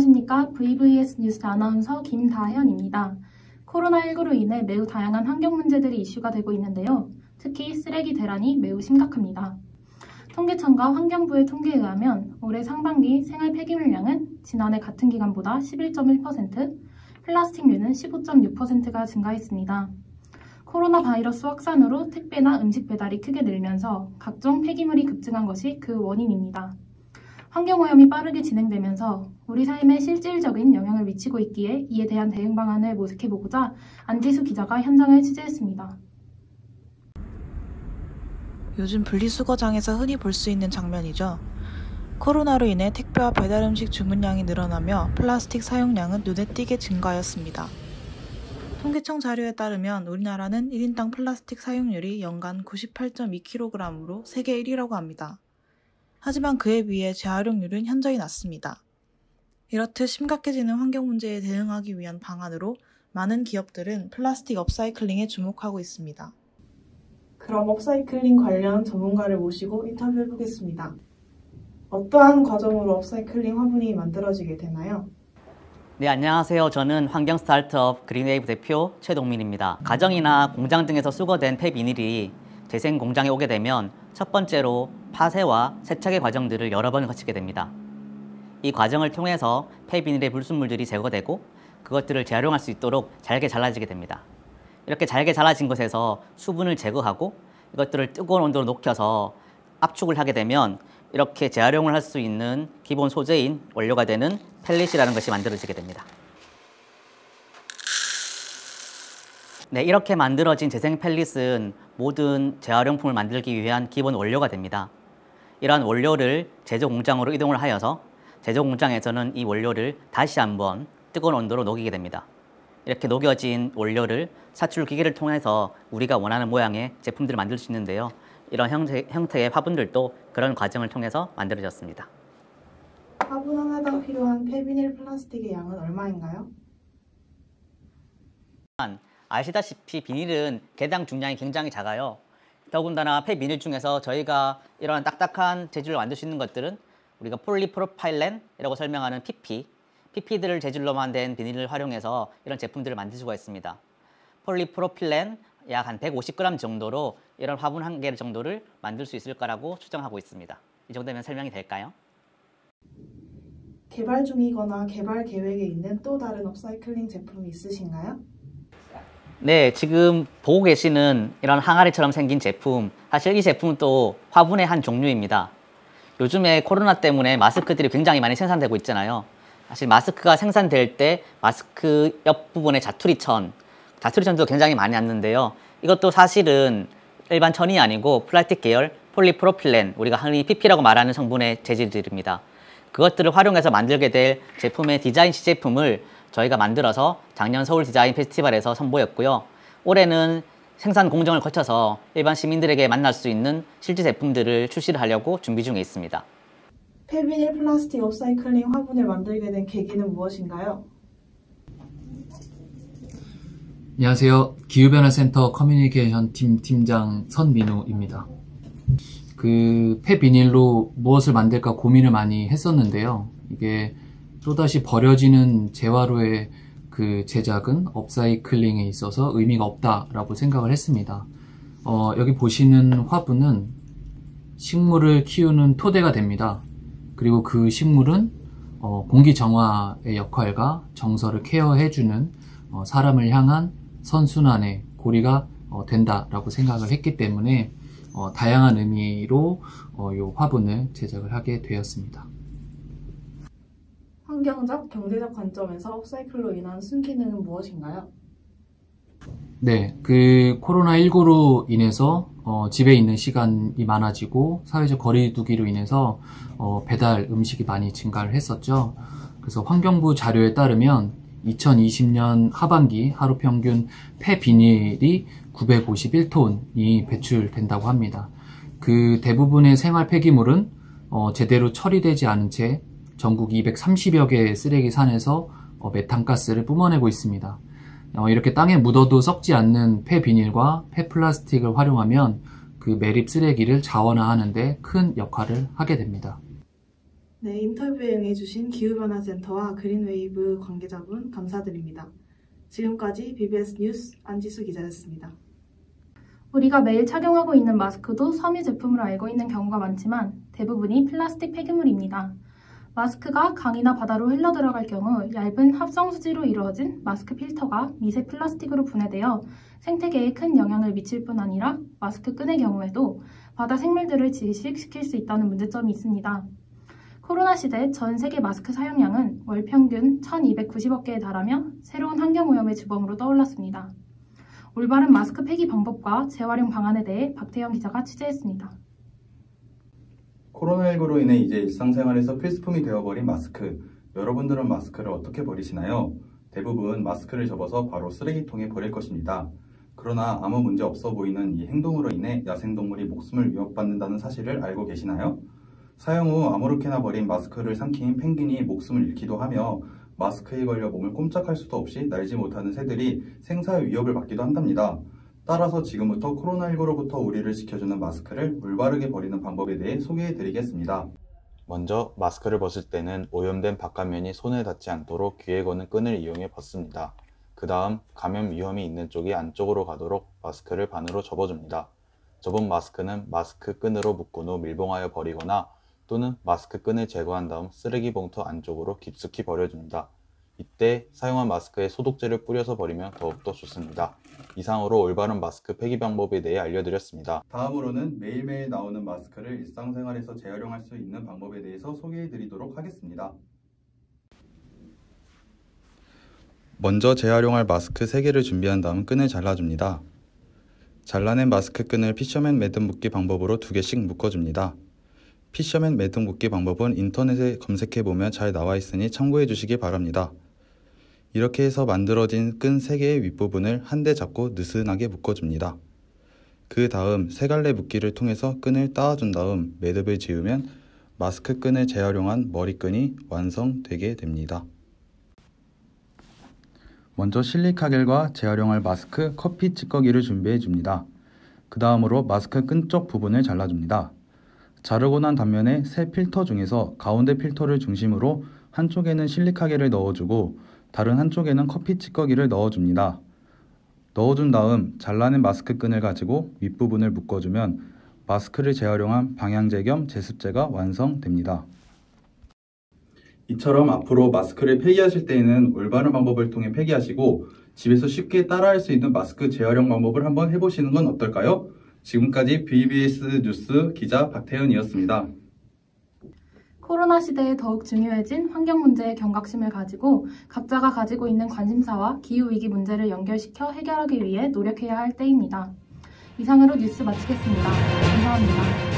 안녕하십니까. VVS 뉴스 아나운서 김다현입니다. 코로나19로 인해 매우 다양한 환경 문제들이 이슈가 되고 있는데요. 특히 쓰레기 대란이 매우 심각합니다. 통계청과 환경부의 통계에 의하면 올해 상반기 생활 폐기물량은 지난해 같은 기간보다 11.1%, 플라스틱류는 15.6%가 증가했습니다. 코로나 바이러스 확산으로 택배나 음식 배달이 크게 늘면서 각종 폐기물이 급증한 것이 그 원인입니다. 환경오염이 빠르게 진행되면서 우리 삶에 실질적인 영향을 미치고 있기에 이에 대한 대응 방안을 모색해보고자 안지수 기자가 현장을 취재했습니다. 요즘 분리수거장에서 흔히 볼 수 있는 장면이죠. 코로나로 인해 택배와 배달음식 주문량이 늘어나며 플라스틱 사용량은 눈에 띄게 증가하였습니다. 통계청 자료에 따르면 우리나라는 1인당 플라스틱 사용률이 연간 98.2kg으로 세계 1위라고 합니다. 하지만 그에 비해 재활용률은 현저히 낮습니다. 이렇듯 심각해지는 환경 문제에 대응하기 위한 방안으로 많은 기업들은 플라스틱 업사이클링에 주목하고 있습니다. 그럼 업사이클링 관련 전문가를 모시고 인터뷰해보겠습니다. 어떠한 과정으로 업사이클링 화분이 만들어지게 되나요? 네, 안녕하세요. 저는 환경 스타트업 그린웨이브 대표 최동민입니다. 가정이나 공장 등에서 수거된 폐비닐이 재생 공장에 오게 되면 첫 번째로 파쇄와 세척의 과정들을 여러 번 거치게 됩니다. 이 과정을 통해서 폐비닐의 불순물들이 제거되고 그것들을 재활용할 수 있도록 잘게 잘라지게 됩니다. 이렇게 잘게 잘라진 것에서 수분을 제거하고 이것들을 뜨거운 온도로 녹여서 압축을 하게 되면 이렇게 재활용을 할 수 있는 기본 소재인 원료가 되는 펠릿이라는 것이 만들어지게 됩니다. 네, 이렇게 만들어진 재생 펠릿은 모든 재활용품을 만들기 위한 기본 원료가 됩니다. 이러한 원료를 제조 공장으로 이동을 하여서 제조 공장에서는 이 원료를 다시 한번 뜨거운 온도로 녹이게 됩니다. 이렇게 녹여진 원료를 사출 기계를 통해서 우리가 원하는 모양의 제품들을 만들 수 있는데요. 이런 형태의 화분들도 그런 과정을 통해서 만들어졌습니다. 화분 하나당 필요한 폐비닐 플라스틱의 양은 얼마인가요? 아시다시피 비닐은 개당 중량이 굉장히 작아요. 더군다나 폐비닐 중에서 저희가 이런 딱딱한 재질로 만들 수 있는 것들은 우리가 폴리프로파일렌이라고 설명하는 PP들을 재질로 만든 비닐을 활용해서 이런 제품들을 만들 수가 있습니다. 폴리프로필렌 약 한 150g 정도로 이런 화분 한 개 정도를 만들 수 있을 거라고 추정하고 있습니다. 이 정도면 설명이 될까요? 개발 중이거나 개발 계획에 있는 또 다른 업사이클링 제품이 있으신가요? 네, 지금 보고 계시는 이런 항아리처럼 생긴 제품, 사실 이 제품은 또 화분의 한 종류입니다. 요즘에 코로나 때문에 마스크들이 굉장히 많이 생산되고 있잖아요. 사실 마스크가 생산될 때 마스크 옆부분에 자투리천도 굉장히 많이 났는데요. 이것도 사실은 일반 천이 아니고 플라스틱 계열 폴리프로필렌, 우리가 흔히 PP라고 말하는 성분의 재질들입니다. 그것들을 활용해서 만들게 될 제품의 디자인 시제품을 저희가 만들어서 작년 서울 디자인 페스티벌에서 선보였고요. 올해는 생산 공정을 거쳐서 일반 시민들에게 만날 수 있는 실제 제품들을 출시를 하려고 준비 중에 있습니다. 폐비닐 플라스틱 업사이클링 화분을 만들게 된 계기는 무엇인가요? 안녕하세요. 기후변화센터 커뮤니케이션 팀 팀장 선민우입니다. 폐비닐로 무엇을 만들까 고민을 많이 했었는데요. 이게 또다시 버려지는 재활로의 제작은 업사이클링에 있어서 의미가 없다라고 생각을 했습니다. 여기 보시는 화분은 식물을 키우는 토대가 됩니다. 그리고 그 식물은 공기 정화의 역할과 정서를 케어해주는 사람을 향한 선순환의 고리가 된다라고 생각을 했기 때문에 다양한 의미로 이 화분을 제작을 하게 되었습니다. 환경적, 경제적 관점에서 업사이클로 인한 순기능은 무엇인가요? 네, 코로나19로 인해서 집에 있는 시간이 많아지고 사회적 거리두기로 인해서 배달 음식이 많이 증가를 했었죠. 그래서 환경부 자료에 따르면 2020년 하반기 하루 평균 폐비닐이 951톤이 배출된다고 합니다. 대부분의 생활 폐기물은 제대로 처리되지 않은 채 전국 230여 개의 쓰레기 산에서 메탄가스를 뿜어내고 있습니다. 이렇게 땅에 묻어도 썩지 않는 폐비닐과 폐플라스틱을 활용하면 매립 쓰레기를 자원화하는 데 큰 역할을 하게 됩니다. 네, 인터뷰에 응해주신 기후변화센터와 그린웨이브 관계자분 감사드립니다. 지금까지 BBS 뉴스 안지수 기자였습니다. 우리가 매일 착용하고 있는 마스크도 섬유 제품으로 알고 있는 경우가 많지만 대부분이 플라스틱 폐기물입니다. 마스크가 강이나 바다로 흘러 들어갈 경우 얇은 합성수지로 이루어진 마스크 필터가 미세 플라스틱으로 분해되어 생태계에 큰 영향을 미칠 뿐 아니라 마스크 끈의 경우에도 바다 생물들을 질식시킬 수 있다는 문제점이 있습니다. 코로나 시대 전 세계 마스크 사용량은 월 평균 1,290억 개에 달하며 새로운 환경오염의 주범으로 떠올랐습니다. 올바른 마스크 폐기 방법과 재활용 방안에 대해 박태영 기자가 취재했습니다. 코로나19로 인해 이제 일상생활에서 필수품이 되어버린 마스크. 여러분들은 마스크를 어떻게 버리시나요? 대부분 마스크를 접어서 바로 쓰레기통에 버릴 것입니다. 그러나 아무 문제 없어 보이는 이 행동으로 인해 야생동물이 목숨을 위협받는다는 사실을 알고 계시나요? 사용 후 아무렇게나 버린 마스크를 삼킨 펭귄이 목숨을 잃기도 하며 마스크에 걸려 몸을 꼼짝할 수도 없이 날지 못하는 새들이 생사의 위협을 받기도 한답니다. 따라서 지금부터 코로나19로부터 우리를 지켜주는 마스크를 올바르게 버리는 방법에 대해 소개해드리겠습니다. 먼저 마스크를 벗을 때는 오염된 바깥면이 손에 닿지 않도록 귀에 거는 끈을 이용해 벗습니다. 그 다음 감염 위험이 있는 쪽이 안쪽으로 가도록 마스크를 반으로 접어줍니다. 접은 마스크는 마스크 끈으로 묶은 후 밀봉하여 버리거나 또는 마스크 끈을 제거한 다음 쓰레기 봉투 안쪽으로 깊숙이 버려줍니다. 이때 사용한 마스크에 소독제를 뿌려서 버리면 더욱더 좋습니다. 이상으로 올바른 마스크 폐기 방법에 대해 알려드렸습니다. 다음으로는 매일매일 나오는 마스크를 일상생활에서 재활용할 수 있는 방법에 대해서 소개해드리도록 하겠습니다. 먼저 재활용할 마스크 3개를 준비한 다음 끈을 잘라줍니다. 잘라낸 마스크 끈을 피셔맨 매듭 묶기 방법으로 2개씩 묶어줍니다. 피셔맨 매듭 묶기 방법은 인터넷에 검색해보면 잘 나와있으니 참고해주시기 바랍니다. 이렇게 해서 만들어진 끈 3개의 윗부분을 한데 잡고 느슨하게 묶어줍니다. 그 다음 3갈래 묶기를 통해서 끈을 따아준 다음 매듭을 지으면 마스크 끈을 재활용한 머리끈이 완성되게 됩니다. 먼저 실리카겔과 재활용할 마스크 커피 찌꺼기를 준비해줍니다. 그 다음으로 마스크 끈 쪽 부분을 잘라줍니다. 자르고 난 단면에 새 필터 중에서 가운데 필터를 중심으로 한쪽에는 실리카겔을 넣어주고 다른 한쪽에는 커피 찌꺼기를 넣어줍니다. 넣어준 다음 잘라낸 마스크 끈을 가지고 윗부분을 묶어주면 마스크를 재활용한 방향제 겸 제습제가 완성됩니다. 이처럼 앞으로 마스크를 폐기하실 때에는 올바른 방법을 통해 폐기하시고 집에서 쉽게 따라할 수 있는 마스크 재활용 방법을 한번 해보시는 건 어떨까요? 지금까지 BBS 뉴스 기자 박태현이었습니다. 코로나 시대에 더욱 중요해진 환경 문제의 경각심을 가지고 각자가 가지고 있는 관심사와 기후위기 문제를 연결시켜 해결하기 위해 노력해야 할 때입니다. 이상으로 뉴스 마치겠습니다. 감사합니다.